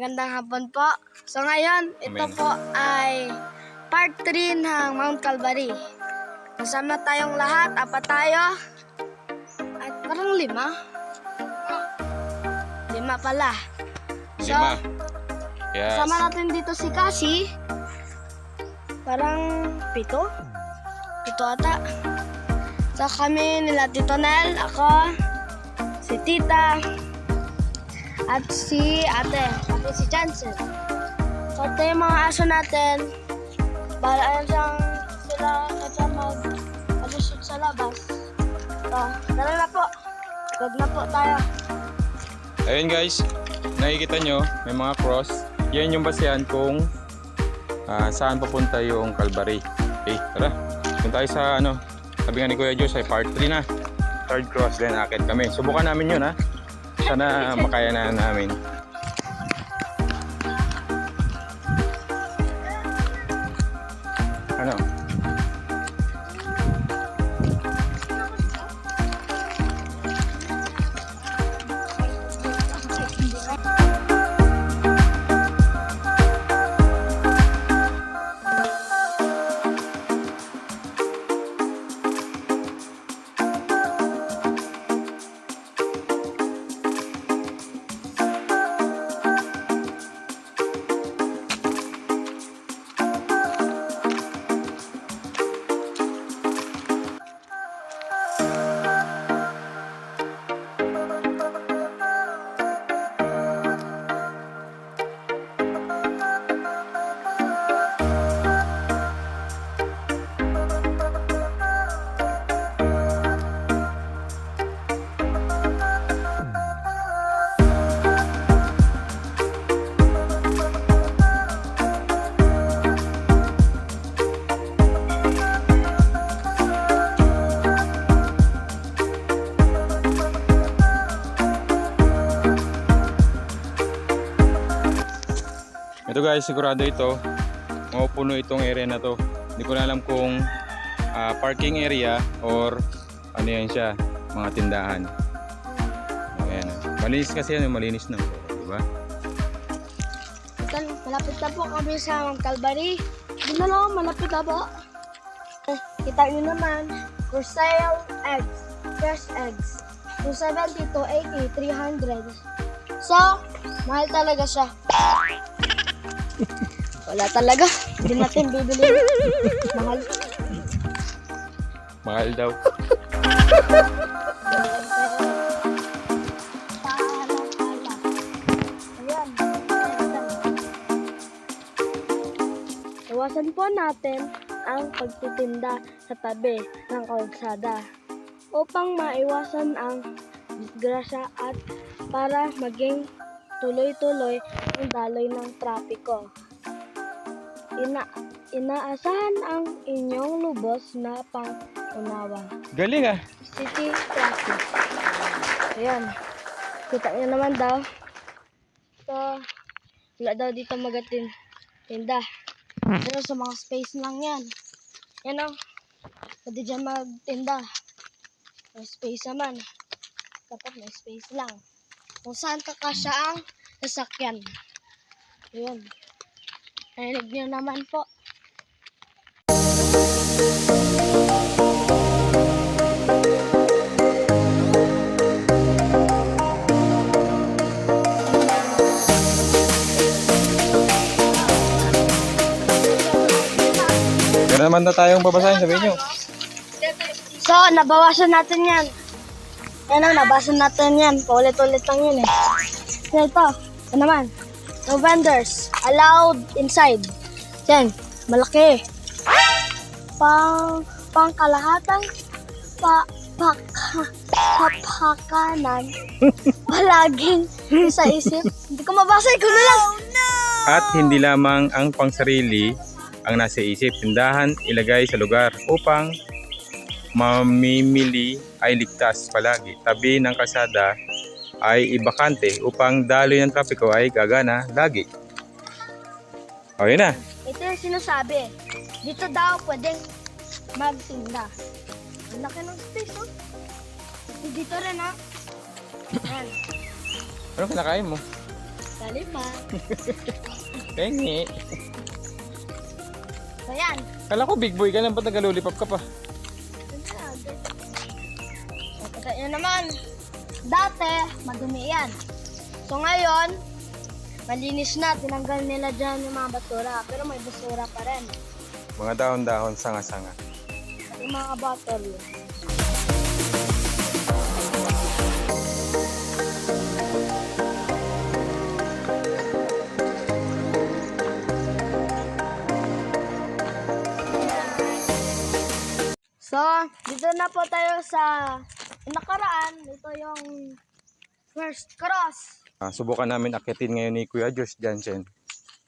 Magandang hapon po. So ngayon, ito po ay part 3 ng Mount Calvary. Kasama tayong lahat, apat tayo. At parang 5. 5 pala. So, 5. Yes. kasama natin dito si Cassie. Parang 7. 7 ata. So kami nila Tito Nel, ako, si Tita, at si ate si Jansen. So ito yung mga aso natin. Balaan sila mag-alusot sa labas. So, tara na po. Huwag na po tayo. Ayun guys, nakikita nyo, may mga cross. Yan yung basehan kung saan papunta yung Calvary. Okay, tara. Kung tayo sa sabi nga ni Kuya Diyos ay part 3 na. Third cross, then akit kami. Subukan namin yun ha. Sana makaya na namin. Ano? Ito guys, sigurado ito mapupuno itong area na to. Hindi ko na alam kung parking area or ano yan siya, mga tindahan. Ayan. Malinis kasi yan, malinis na, diba? Malapit na po kami sa Mount Calvary. Doon na lang, malapit na po. Kita nyo naman, for sale eggs, fresh eggs. 270 to 80, 300. So, mahal talaga siya. Wala talaga. Hindi natin bibili. Mahal. Mahal daw. Ayan. Iwasan po natin ang pagtitinda sa tabi ng kalsada upang maiwasan ang disgrasya at para maging tuloy-tuloy ang daloy ng trapiko. Inaasahan ang inyong lubos na pang-unawa. Galing ah. City traffic. Ayan. Kita nyo naman daw. So, wala daw dito tinda. Pero sa mga space lang yan. Yan o. Pwede dyan magtinda. May space naman. Dapat may space lang. Kung saan kakasya ang sasakyan. Ayan. Narinig nyo naman po. Meron naman na tayong babasahin, sabihin nyo. So, nabawasan natin yan. Yan o, nabawasan natin yan. Paulit-ulit lang yun eh. So, ito naman. No vendors allowed inside. Yan, malaki. Pangkalahatan papakanan. Palaging sa isip. Hindi ko mabasa, ikaw na lang. At hindi lamang ang pangsarili ang nasa isip. Tindahan ilagay sa lugar upang mamimili ay ligtas palagi. Tabi ng kalsada ay ibakante upang daloy ng trapiko ay gagana lagi. O yun na. Ito yung sinasabi. Dito daw pwedeng magtinda. Ang laki ng space, oh. Dito rin, ha. Ayan. Ano kinakain mo? Lalipat. Pengi. So yan. Kala ko big boy ka lang, ba't nag-lollipop ka pa? So, kita nyo naman. Dati, madumi yan. So ngayon, malinis na. Tinanggal nila dyan yung mga basura. Pero may basura pa rin. Mga dahon-dahon, sanga-sanga. Yung mga bottle. So, dito na po tayo sa nakaraan. Ito yung first cross. Subukan namin akitin ngayon ni Kuya Josh Jansen.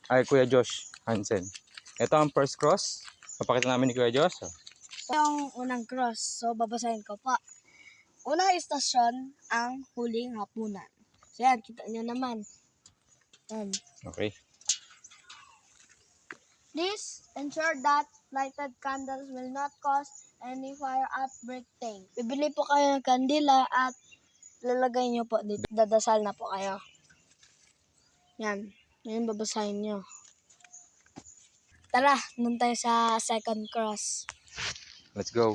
Ay, Kuya Josh Hansen. Ito ang first cross. Papakita namin ni Kuya Josh. Ito yung unang cross. So, babasahin ko pa. Unang istasyon, ang huling hapunan. So, yan. Kita nyo naman. Yan. Okay. Please ensure that lighted candles will not cause any fire outbreak thing. Bibili po kayo ng kandila at lalagay nyo po dito. Dadasal na po kayo. Yan. Ngayon babasahin nyo. Tara, nun tayo sa second cross. Let's go.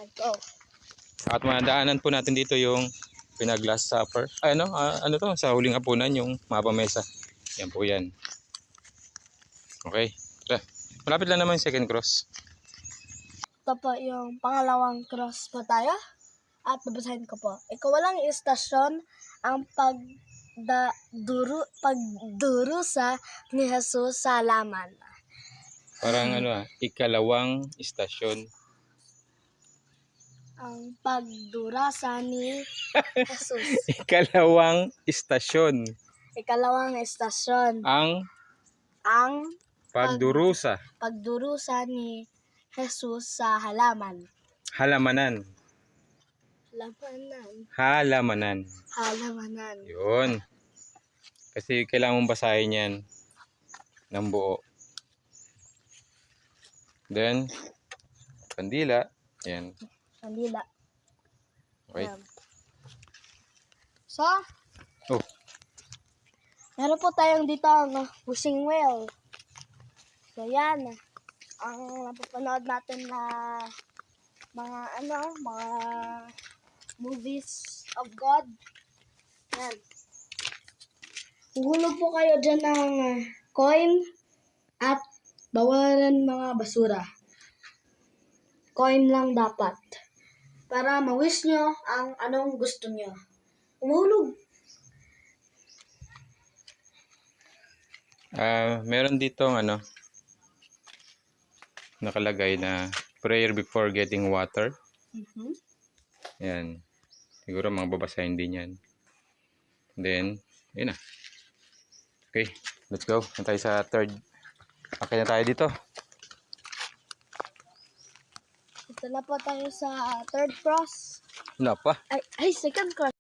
Let's go. At madaanan po natin dito yung pinag-last supper. Ay, ano to? Sa huling hapunan, yung mapamesa. Yan po yan. Okay. Tara. Malapit lang naman yung second cross. Ito po yung pangalawang cross po tayo. At babasahin ko po. Ikawalang istasyon ang pagdurusa ni Jesus sa halaman. Parang ikalawang istasyon. Ang pagdurasa ni Jesus. Ikalawang istasyon. Ikalawang istasyon. Ang pagdurusa. Pagdurusa ni Jesus sa halaman. Halamanan. Halamanan. Halamanan. Yun. Kasi kailangan mong basahin yan ng buo. Then, kandila. Yan. Kandila. Okay. Ayan. So, Oh, meron po tayong dito ang wishing well. So, yan. Ang napapanood natin na mga movies of God. Yan. Huhulog po kayo dyan ng coin at bawalan mga basura. Coin lang dapat. Para ma-wish nyo ang anong gusto nyo. Umuhulog. meron dito nakalagay na prayer before getting water. Yan. Siguro mga babasahin din yan. Then, yun na. Okay, let's go. Na tayo sa third. Okay na tayo dito. Ito na po tayo sa third cross. Wala pa. Ay, second cross.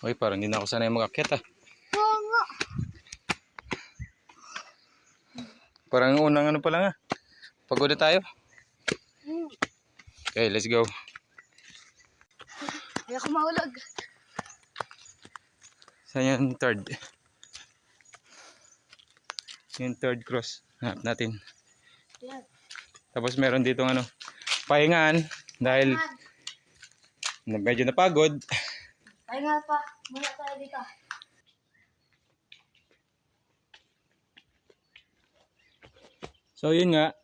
Okay, parang hindi na ako sanay mag-akyat Oo nga. Parang unang pa lang Pagod na tayo. Okay, let's go. Ay, ako mahulog. Saan yung third? Yung third cross. Hanap natin. Yan. Tapos meron dito pahingaan dahil medyo napagod. Ay nga pa. Muna tayo dito. So yun nga.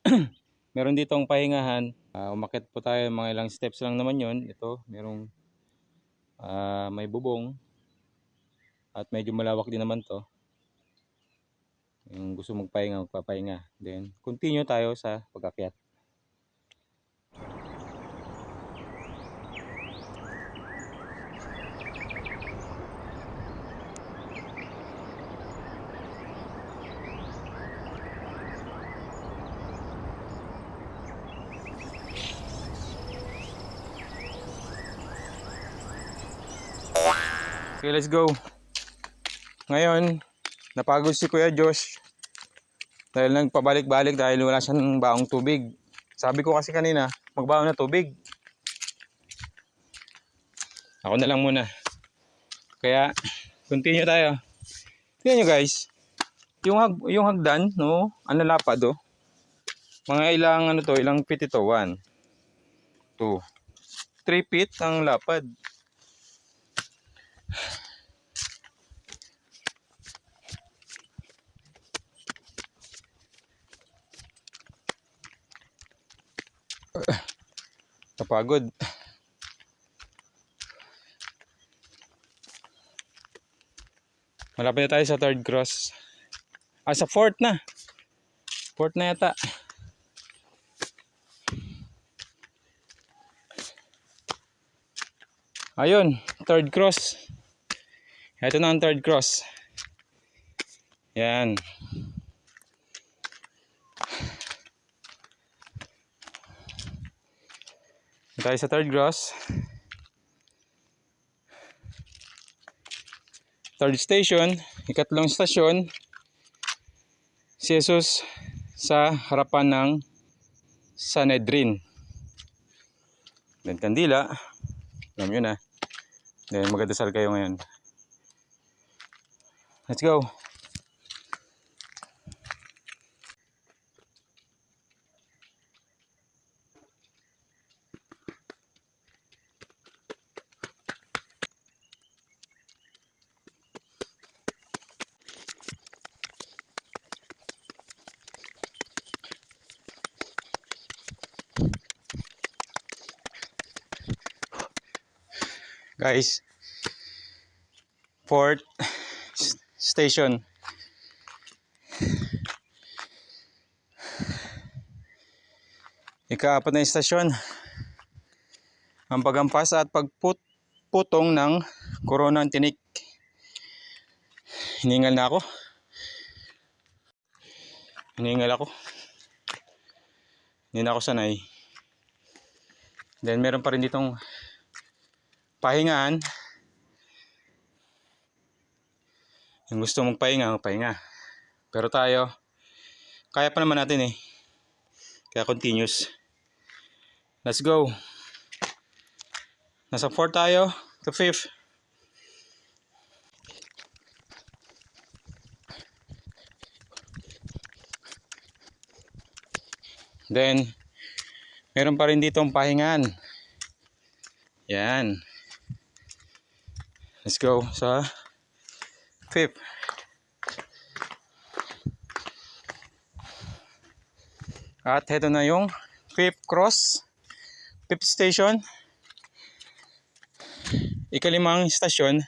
Meron ditong pahingahan. Umakyat po tayo, mga ilang steps lang naman yun. Ito, merong may bubong. At medyo malawak din naman to. Yung gusto magpahinga, magpapahinga. Then, continue tayo sa pag-akyat. Okay, let's go. Ngayon, napagod si Kuya Josh. Dahil nagpabalik-balik dahil wala siyang baong tubig. Sabi ko kasi kanina, magbaon na tubig. Ako na lang muna. Kaya, continue tayo. Tingnan nyo guys. Yung hagdan, no? Ang lalapad, oh. Mga ilang, ano to, ilang feet ito? 1, 2, 3 feet ang lapad. Kapagod. Malapit na tayo sa third cross. Sa fourth na. Fourth na yata. Ayun, third cross. Ito na ang third cross. Yan. Tayo sa third cross. Third station, ikatlong stasyon. Si Jesus sa harapan ng Sanhedrin. Then kandila. Alam nyo na. Then magdasal kayo ngayon. Let's go. Guys, fourth station. Ika-apat na istasyon. Ang pagampas at pagputong ng corona ng tinik. Hiningal na ako. Hiningal ako. Hindi na ako sanay. Then meron pa rin ditong pahingaan. Yung gusto mong magpahinga. Pero tayo, kaya pa naman natin eh. Kaya continuous. Let's go. Nasa 4 tayo, to 5th. Then, meron pa rin ditong pahingaan. Yan. Let's go sa 5th. At heto na yung 5th cross. 5th station. Ikalimang stasyon.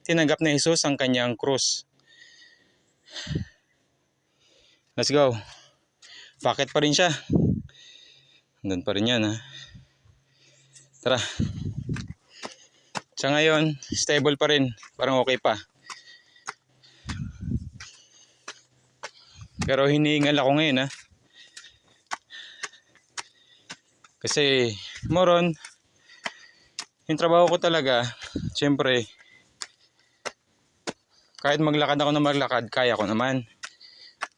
Tinanggap na Jesus ang kanyang krus. Let's go. Bakit pa rin siya? Doon pa rin yan ha. Tara. Sa ngayon, stable pa rin. Parang okay pa. Pero hinihingal ako ngayon ha. Kasi moron, yung trabaho ko talaga, siyempre, kahit maglakad ako na maglakad, kaya ko naman.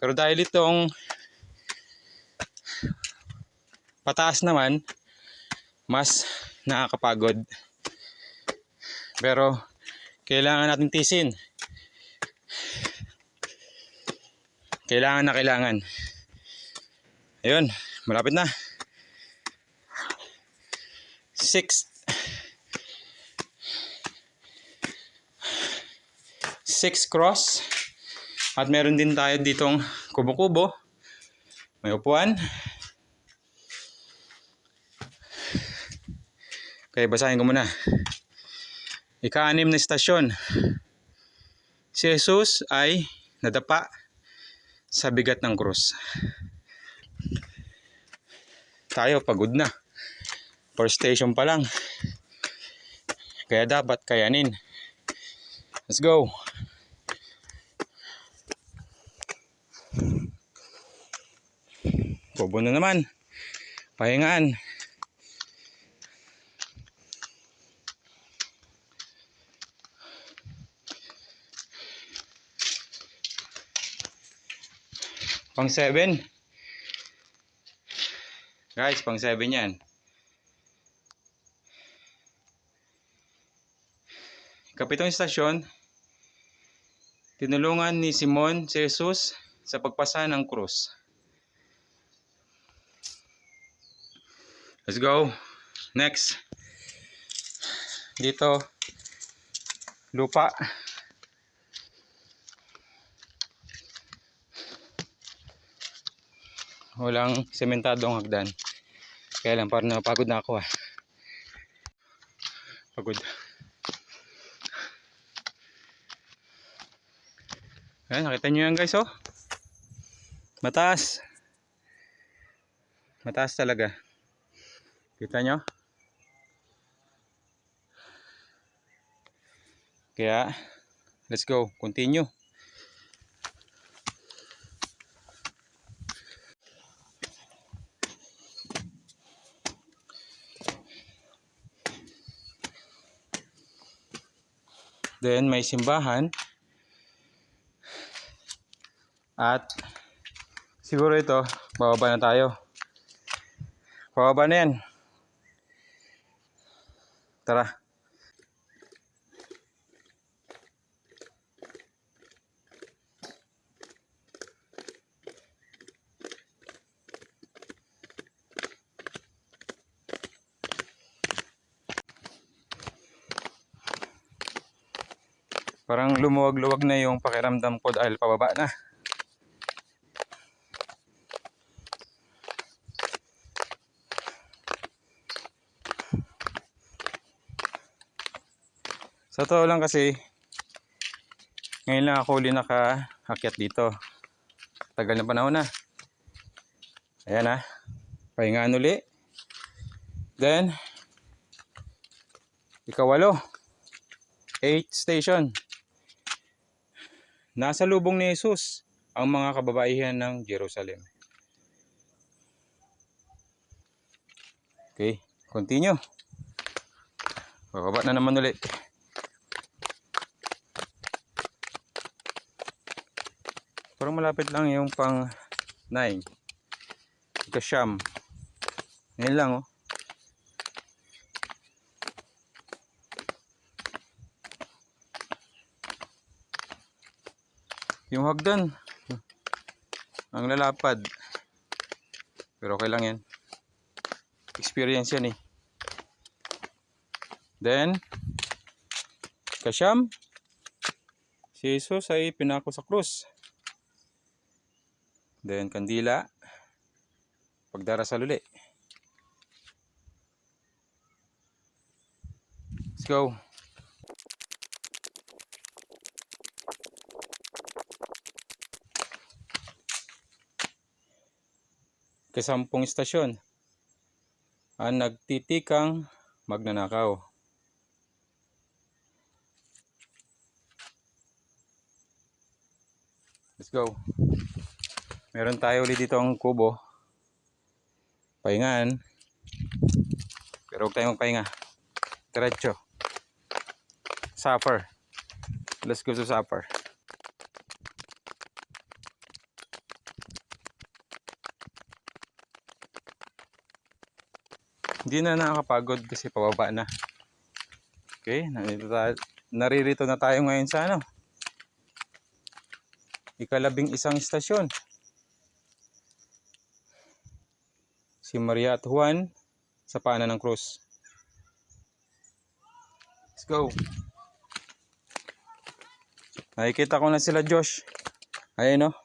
Pero dahil itong pataas naman, mas nakakapagod. Pero kailangan natin tisin. Kailangan. Ayun, malapit na. 6 cross. At meron din tayo ditong kubo-kubo. May upuan. Okay, basahin ko muna. Ika-6 na istasyon. Si Jesus ay nadapa sa bigat ng krus. Tayo pagod na. First station pa lang. Kaya dapat kayanin. Let's go. Kubo na naman. Pahingaan. Pang 7. Guys, pang 7 yan. Kapitong istasyon, tinulungan ni Simon si Jesus sa pagpasa ng krus. Let's go. Next. Dito, lupa. Walang sementadong hagdan. Kaya lang, parang napagod na ako Pagod. Ayan, nakita nyo yan guys Mataas. Mataas talaga. Kita nyo? Kaya, let's go. Continue. Then, may simbahan. At, siguro ito, bababa na tayo. Bababa na yan. Tara. Parang lumuwag-luwag na yung pakiramdam ko dahil pababa na. Sa totoo lang kasi, ngayon lang ako uli nakaakyat dito. Tagal na panahon na. Ayan pahingaan uli. Then, ikawalo. 8th station. Nasa lubong ni Jesus ang mga kababaihan ng Jerusalem. Okay, continue. Bababa na naman ulit. Parang malapit lang yung pang 9. Ika-siyam. Ngayon lang Yung hagdan ang lalapad. Pero okay lang yan. Experience yan Then, ika-siyam, si Jesus ay pinako sa krus. Then, kandila, pagdarasal uli. Let's go. Ika-10 istasyon, ang nagtitikang magnanakaw. Let's go. Meron tayo ulit dito ang kubo. Pahingaan. Pero huwag tayong magpahinga. Diretso. Supper. Let's go to supper. Hindi na nakakapagod kasi pababa na. Okay, naririto na tayo ngayon sa ika-11 istasyon. Si Maria at Juan sa paanan ng krus. Let's go. Nakikita ko na sila Josh. Ayun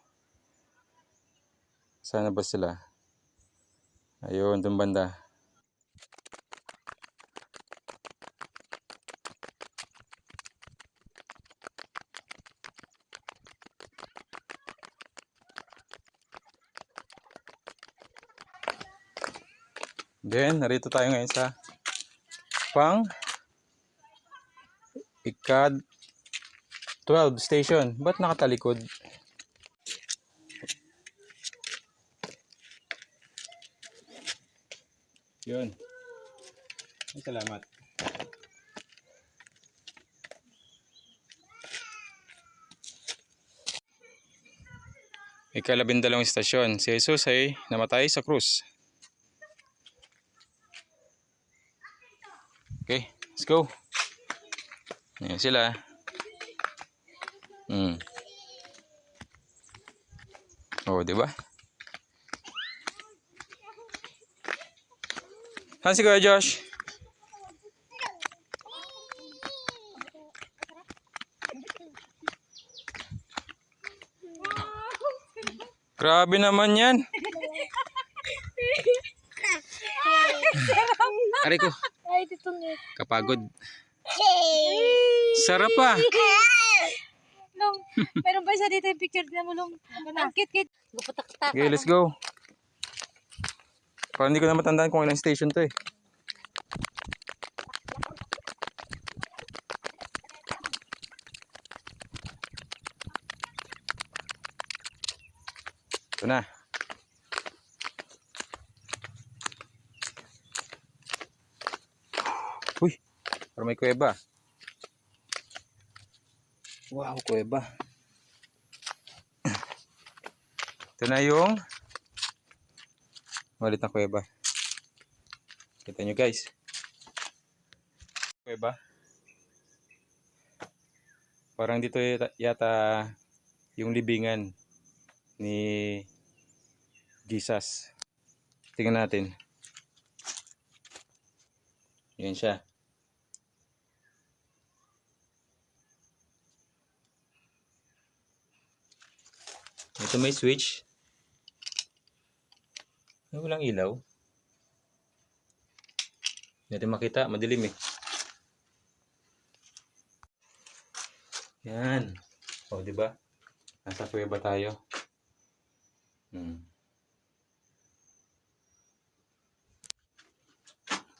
Sana ba sila? Ayun, dun banda. Then, narito tayo ngayon sa pang ika-12 station. Ba't nakatalikod? Yun. Salamat. Ikalabindalawang istasyon. Si Jesus ay namatay sa krus. Okay, let's go. Ayan sila. Oh, di ba? Saan si Kuya Josh? Grabe naman yan. Aray ko, Ay, dito nga. kapagod. Sarap pa. Long, meron ba siya dito yung picture na mo, Long? Ang kit-kit. Gupatak-tak. Okay, let's go. Parang hindi ko na matandaan kung ilang station to eh. Ito na. Uy, parang may kuweba. Wow, kuweba. Ito na yung malit na kuweba. Kita nyo guys. Kuweba. Parang dito yata yung libingan ni Jesus. Tingnan natin. Yan siya. Ito may switch. Ay, walang ilaw. Hindi natin makita. Madilim eh. Yan. O, diba? Nasa kuweba tayo.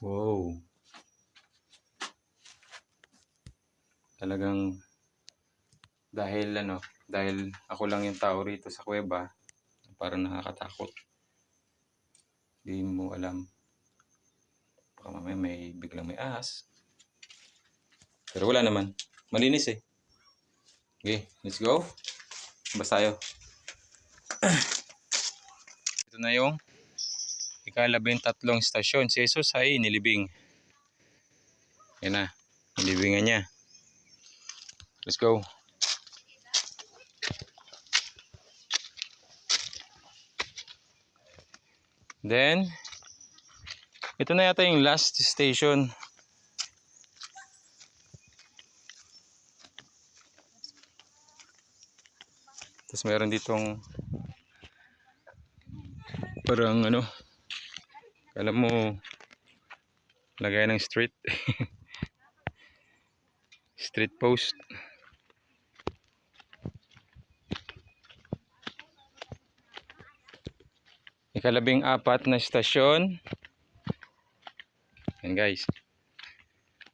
Wow. Talagang dahil ako lang yung tao rito sa kuweba, parang nakakatakot. Hindi mo alam. Baka mamaya biglang may ahas. Pero wala naman. Malinis eh. Okay, let's go. Bas tayo. Ito na yung ikalabintatlong istasyon. Si Jesus ay nilibing. Yan na. Nilibingan niya. Let's go. Then, ito na yata yung last station. Tapos meron ditong parang alam mo, lagay ng street. Street post. Ikalabing-apat na istasyon. Yan guys.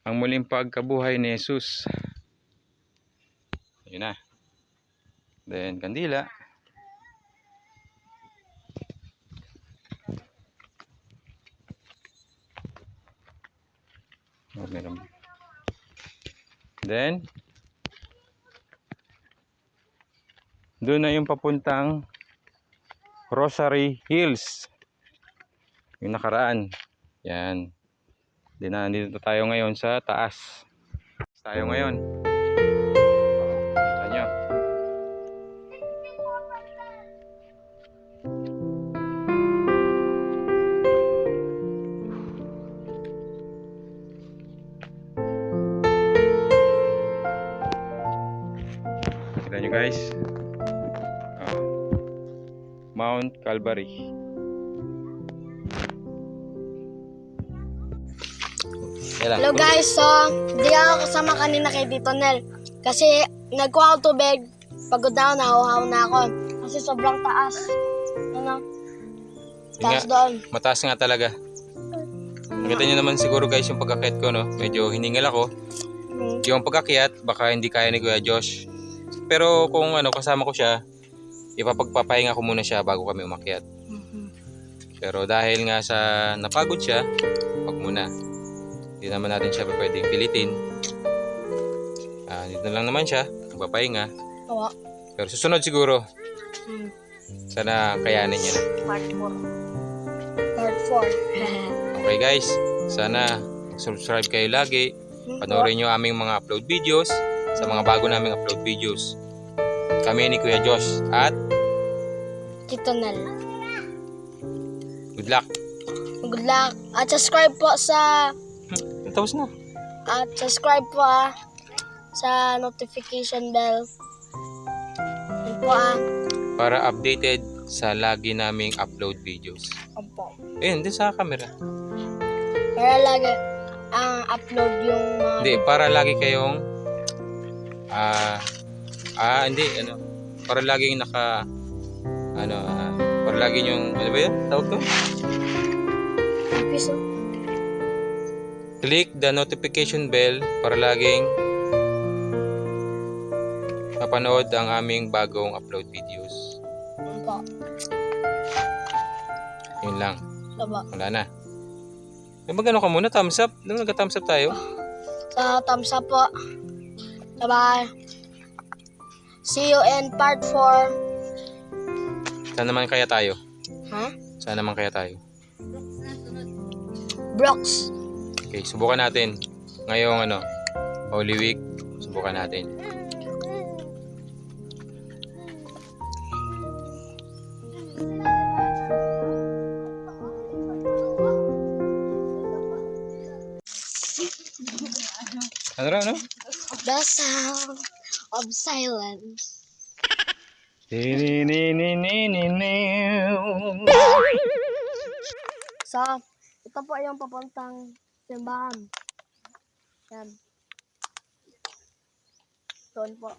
Ang muling pagkabuhay ni Jesus. Yun na. Then kandila. Oh, meron. Then doon na yung papuntang Rosary Hills. Yung nakaraan. Yan. Nandito tayo ngayon sa taas. Tayo ngayon. Kita nyo. Kita nyo guys. Mount Calvary. Hello guys, so hindi ako kasama kanina kay Tito Nel. Kasi nagkuha ako tubig, pagod na ako, nahuhaw na ako. Kasi sobrang taas. Taas doon. Mataas nga talaga. Nakita nyo naman siguro guys yung pag-akyat ko, no? Medyo hiningal ako. Yung pag-akyat, baka hindi kaya ni Kuya Josh. Pero kung kasama ko siya, ipapagpapahinga ko muna siya bago kami umakyat. Pero dahil nga sa napagod siya, wag muna. Hindi naman natin siya pwedeng pilitin. Dito lang naman siya, magpapahinga. Oo. Pero susunod siguro. Sana kayanin nyo na. Part 4. Part 4. Okay guys, sana subscribe kayo lagi. Panoorin nyo aming mga upload videos sa mga bago naming upload videos. Kami ni Kuya Josh at Tito Nel. good luck. Good luck. At subscribe po sa... Tapos na. At subscribe po sa notification bell. Yun po Para updated sa lagi naming upload videos. Opo. Ayun, din sa camera. Para lagi upload yung mga... Hindi, para lagi kayong hindi, para laging para laging yung, ano ba yun? Tawag to? episode. Click the notification bell para laging mapanood ang aming bagong upload videos. Opo. Yun lang. Opo. Wala na. Magano ka muna? Thumbs up? Nung nag-thumbs up tayo? Sa thumbs up po. Bye-bye. See you in part 4. Saan naman kaya tayo? Ha? Saan naman kaya tayo? Brooks. Okay, subukan natin. Ngayong Holy Week, subukan natin. Ano? The sound of silence. So, ito po yung papuntang simbahan. Yan. Doon po.